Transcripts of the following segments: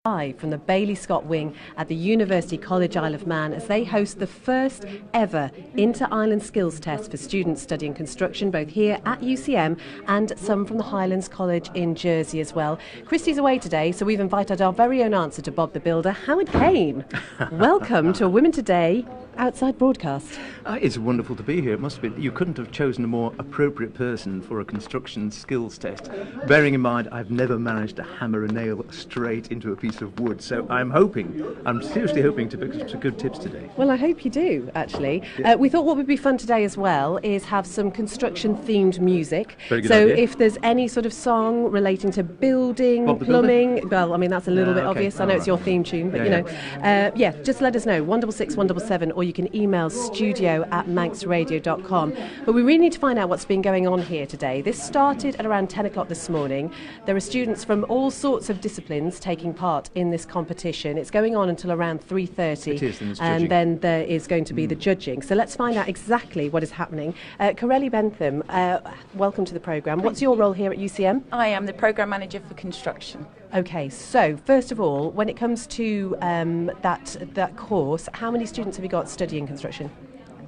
Live from the Bailey Scott Wing at the University College Isle of Man as they host the first ever Inter-Island Skills Test for students studying construction, both here at UCM and some from the Highlands College in Jersey as well. Christy's away today, so we've invited our very own answer to Bob the Builder, Howard Kane. Welcome to a Women Today outside broadcast. It's wonderful to be here. It must be. You couldn't have chosen a more appropriate person for a construction skills test. Bearing in mind, I've never managed to hammer a nail straight into a piece of wood. So I'm seriously hoping to pick some good tips today. Well, I hope you do, actually. Yeah. We thought what would be fun today as well is have some construction-themed music. Very good so idea. if there's any sort of song relating to building, Bob the plumbing, well, I mean, that's a little bit okay. obvious. I know it's your theme tune, but just let us know, 166 177, or you can email studio@manxradio.com. But we really need to find out what's been going on here today. This started at around 10 o'clock this morning. There are students from all sorts of disciplines taking part in this competition. It's going on until around 3:30. It is, and then there is going to be the judging. So let's find out exactly what is happening. Corelli Bentham, welcome to the programme. What's your role here at UCM? I am the Programme Manager for Construction. Okay, so first of all, when it comes to that course, how many students have you got studying construction?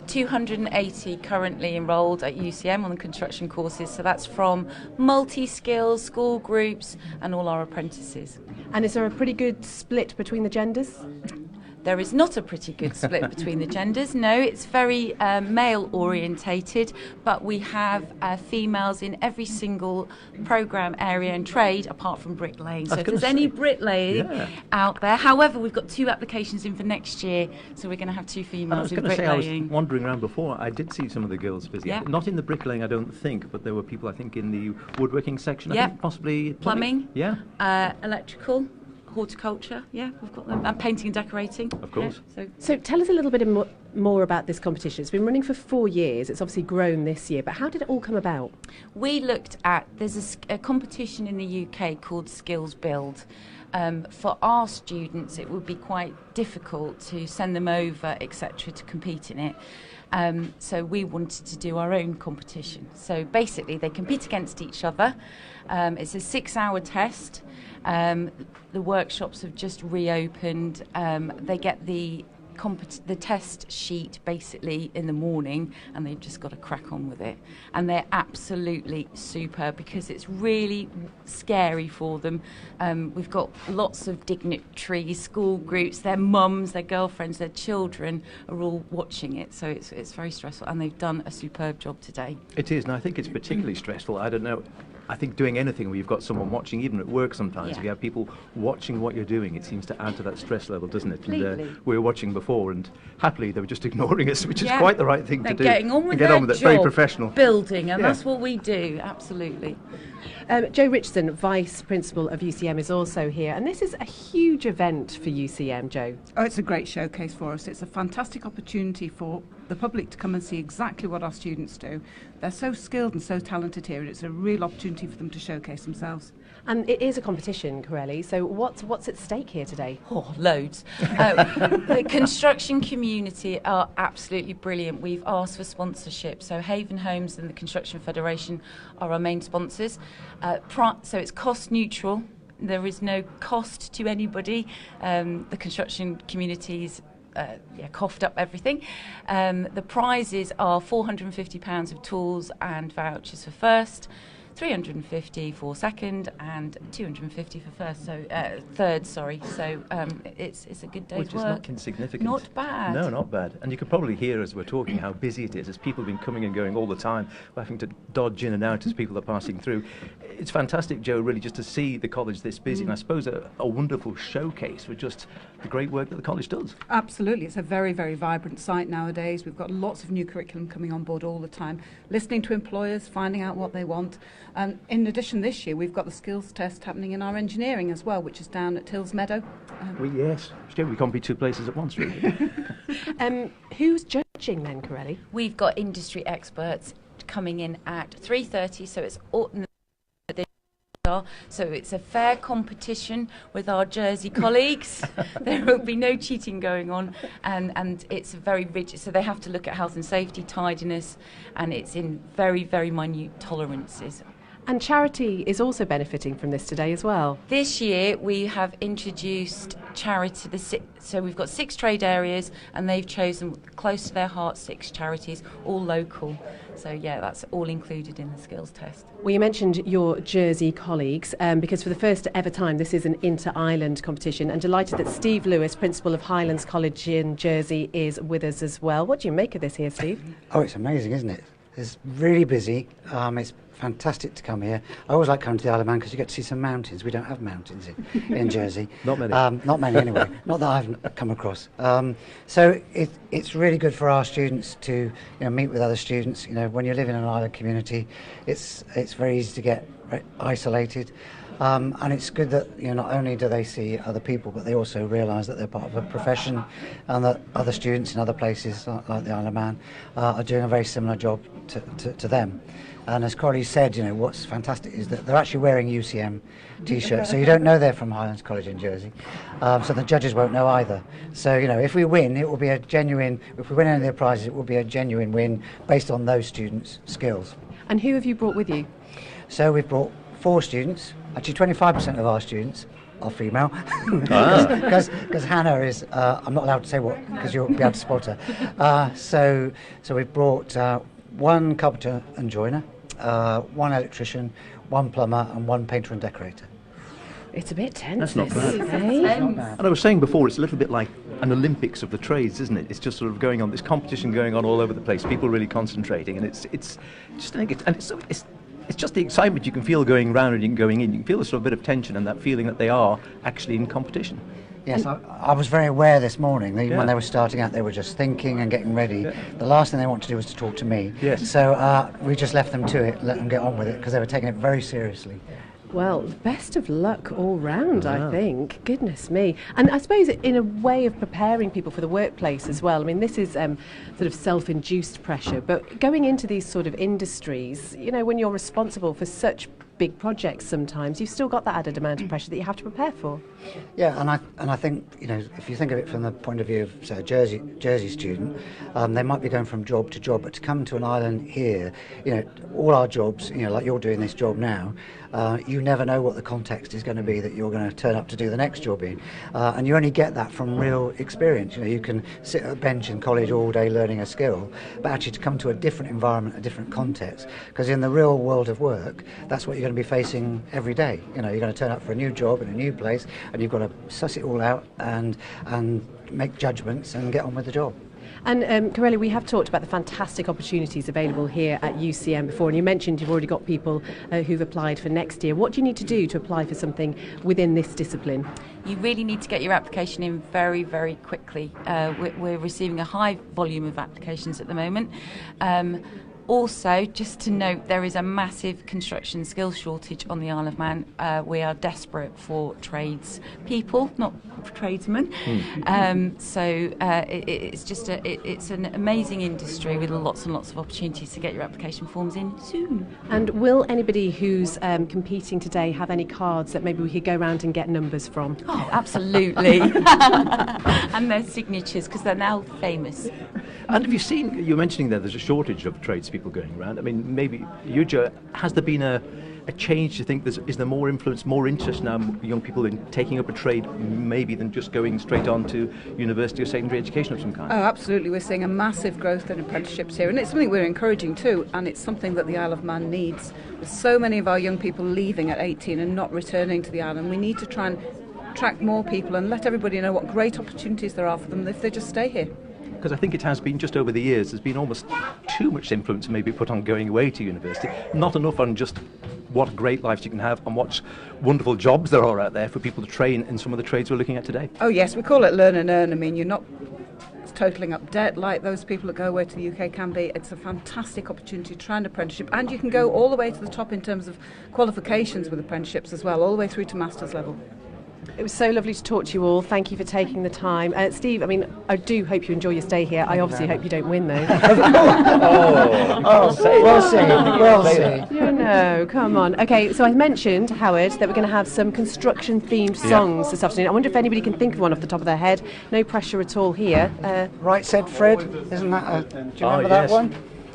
280 currently enrolled at UCM on the construction courses, so that's from multi-skills, school groups and all our apprentices. And is there a pretty good split between the genders? There is not a pretty good split between the genders, no, it's very male orientated, but we have females in every single programme area and trade apart from bricklaying. So if there's any bricklaying out there, however, we've got 2 applications in for next year, so we're going to have 2 females in bricklaying. I was wandering around before, I did see some of the girls busy. Yeah. Not in the bricklaying, I don't think, but there were people, I think, in the woodworking section, I think, possibly plumbing. Yeah. Electrical. Horticulture, we've got them, and painting and decorating. Of course. So tell us a little bit more about this competition. It's been running for 4 years. It's obviously grown this year, but how did it all come about? We looked at, there's a competition in the UK called Skills Build. For our students, it would be quite difficult to send them over, etc., to compete in it. So we wanted to do our own competition. So basically, they compete against each other. It's a 6-hour test. The workshops have just reopened. They get the test sheet basically in the morning, and they've just got to crack on with it. And they're absolutely superb because it's really scary for them. We've got lots of dignitaries, school groups, their mums, their girlfriends, their children are all watching it. So it's very stressful, and they've done a superb job today. It is, and I think it's particularly stressful. I don't know. I think doing anything where you've got someone watching, even at work sometimes, if you have people watching what you're doing, it seems to add to that stress level, doesn't it? Completely. And we were watching before, and happily they were just ignoring us, which is quite the right thing to do. Getting on with get their on with it. job, Very professional. building, and that's what we do, absolutely. Joe Richardson, Vice Principal of UCM, is also here, and this is a huge event for UCM, Joe. Oh, it's a great showcase for us. It's a fantastic opportunity for the public to come and see exactly what our students do. They're so skilled and so talented here, and it's a real opportunity for them to showcase themselves. And it is a competition, Corelli, so what's at stake here today? Oh, loads. The construction community are absolutely brilliant. We've asked for sponsorship, so Haven Homes and the Construction Federation are our main sponsors. So it's cost neutral. There is no cost to anybody. The construction community's coughed up everything. The prizes are £450 of tools and vouchers for first, £350 for second, and £250 for third. So it's a good day's Which is work. not insignificant. Not bad. No, not bad. And you could probably hear as we're talking how busy it is, as people have been coming and going all the time. We're having to dodge in and out as people are passing through. It's fantastic, Joe, really, just to see the college this busy, and I suppose a wonderful showcase for just the great work that the college does. Absolutely. It's a very, very vibrant site nowadays. We've got lots of new curriculum coming on board all the time, listening to employers, finding out what they want. And in addition, this year, we've got the skills test happening in our engineering as well, which is down at Tills Meadow. Yes. Joe, we can't be 2 places at once, really. Who's judging then, Corelli? We've got industry experts coming in at 3:30, so it's so it's a fair competition with our Jersey colleagues. There will be no cheating going on, and it's very rigid, so they have to look at health and safety, tidiness, and it's in very, very minute tolerances. And charity is also benefiting from this today as well. This year we have introduced charity, so we've got 6 trade areas and they've chosen close to their heart 6 charities, all local. So yeah, that's all included in the skills test. Well, you mentioned your Jersey colleagues, because for the first ever time this is an inter-island competition, and delighted that Steve Lewis, Principal of Highlands College in Jersey, is with us as well. What do you make of this here, Steve? Oh, it's amazing, isn't it? It's really busy. It's fantastic to come here. I always like coming to the Isle of Man because you get to see some mountains. We don't have mountains in Jersey. Not many. Not many anyway. Not that I've come across. So it's really good for our students to meet with other students. When you live in an island community, it's very easy to get isolated. And it's good that not only do they see other people, but they also realise that they're part of a profession, and that other students in other places like the Isle of Man are doing a very similar job to them. And as Corey said, what's fantastic is that they're actually wearing UCM T-shirts, so you don't know they're from Highlands College in Jersey. So the judges won't know either. So if we win, it will be a genuine. If we win any of the prizes, it will be a genuine win based on those students' skills. And who have you brought with you? So we've brought 4 students. Actually, 25% of our students are female, because Hannah is. I'm not allowed to say what, because you'll be able to spot her. So we've brought 1 carpenter and joiner, 1 electrician, 1 plumber, and 1 painter and decorator. It's a bit tense. That's not bad. Eh? And I was saying before, it's a little bit like an Olympics of the trades, isn't it? It's just sort of going on, this competition going on all over the place, people really concentrating, and it's just, I think it's just the excitement you can feel going round and going in. You can feel a sort of bit of tension and that feeling that they are actually in competition. Yes, I was very aware this morning that when they were starting out, they were just thinking and getting ready. Yeah. The last thing they wanted to do was to talk to me. Yes. So we just left them to it, let them get on with it, because they were taking it very seriously. Well, best of luck all round, I think. Goodness me. And I suppose in a way of preparing people for the workplace as well. I mean, this is sort of self-induced pressure, but going into these sort of industries, when you're responsible for such big projects sometimes, you've still got that added amount of pressure that you have to prepare for. Yeah, and I think, if you think of it from the point of view of, say, a Jersey student, they might be going from job to job, but to come to an island here, all our jobs, like you're doing this job now, you never know what the context is going to be that you're going to turn up to do the next job in. And you only get that from real experience. You can sit at a bench in college all day learning a skill, but actually to come to a different environment, a different context, because in the real world of work, that's what you're going to be facing every day. You're going to turn up for a new job in a new place, and you've got to suss it all out and make judgments and get on with the job. And Corelli, we have talked about the fantastic opportunities available here at UCM before, and you mentioned you've already got people who've applied for next year. What do you need to do to apply for something within this discipline? You really need to get your application in very, very quickly. We're receiving a high volume of applications at the moment. Also, just to note, there is a massive construction skills shortage on the Isle of Man. We are desperate for trades people, not tradesmen. It's an amazing industry with lots and lots of opportunities to get your application forms in soon. And will anybody who's competing today have any cards that maybe we could go around and get numbers from? Oh, absolutely. And their signatures, because they're now famous. And have you seen, you were mentioning there's a shortage of tradespeople going around. I mean, maybe you, Joe, has there been a change? Do you think is there more influence, more interest now, young people in taking up a trade maybe than just going straight on to university or secondary education of some kind? Oh, absolutely. We're seeing a massive growth in apprenticeships here, and it's something we're encouraging too, and it's something that the Isle of Man needs. With so many of our young people leaving at 18 and not returning to the island, we need to try and attract more people and let everybody know what great opportunities there are for them if they just stay here. Because I think it has been, just over the years, there's been almost too much influence maybe put on going away to university, not enough on just what great lives you can have and what wonderful jobs there are out there for people to train in some of the trades we're looking at today. Oh yes, we call it learn and earn. I mean, you're not totalling up debt like those people that go away to the UK can be. It's a fantastic opportunity to try an apprenticeship, and you can go all the way to the top in terms of qualifications with apprenticeships as well, all the way through to master's level. It was so lovely to talk to you all. Thank you for taking the time. Steve, I mean, I do hope you enjoy your stay here. I obviously hope you don't win, though. We'll see. Come on. Okay, so I mentioned, Howard, that we're going to have some construction-themed songs this afternoon. I wonder if anybody can think of one off the top of their head. No pressure at all here. Right said Fred, isn't that do you remember that one?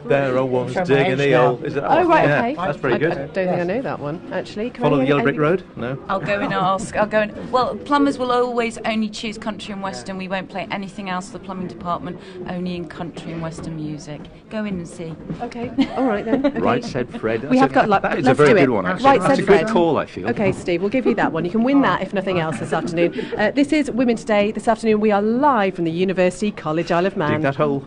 There I was From digging the Manx, hole. Is it? Oh, right, yeah, okay. that's pretty I good. don't think I know that one, actually. Can Follow I the hear yellow brick any- road? No. I'll go and ask. I'll go and. Well, plumbers will always only choose country and western. We won't play anything else. The plumbing department only in country and western music. Go in and see. Okay, all right then. Okay. Right, said Fred. We have got like, that is let's a very do it. good one, actually. Right, That's said a good Fred. call, I feel. Okay, Steve, we'll give you that one. You can win that if nothing else this afternoon. This is Women Today. This afternoon we are live from the University College Isle of Man. Dig that hole.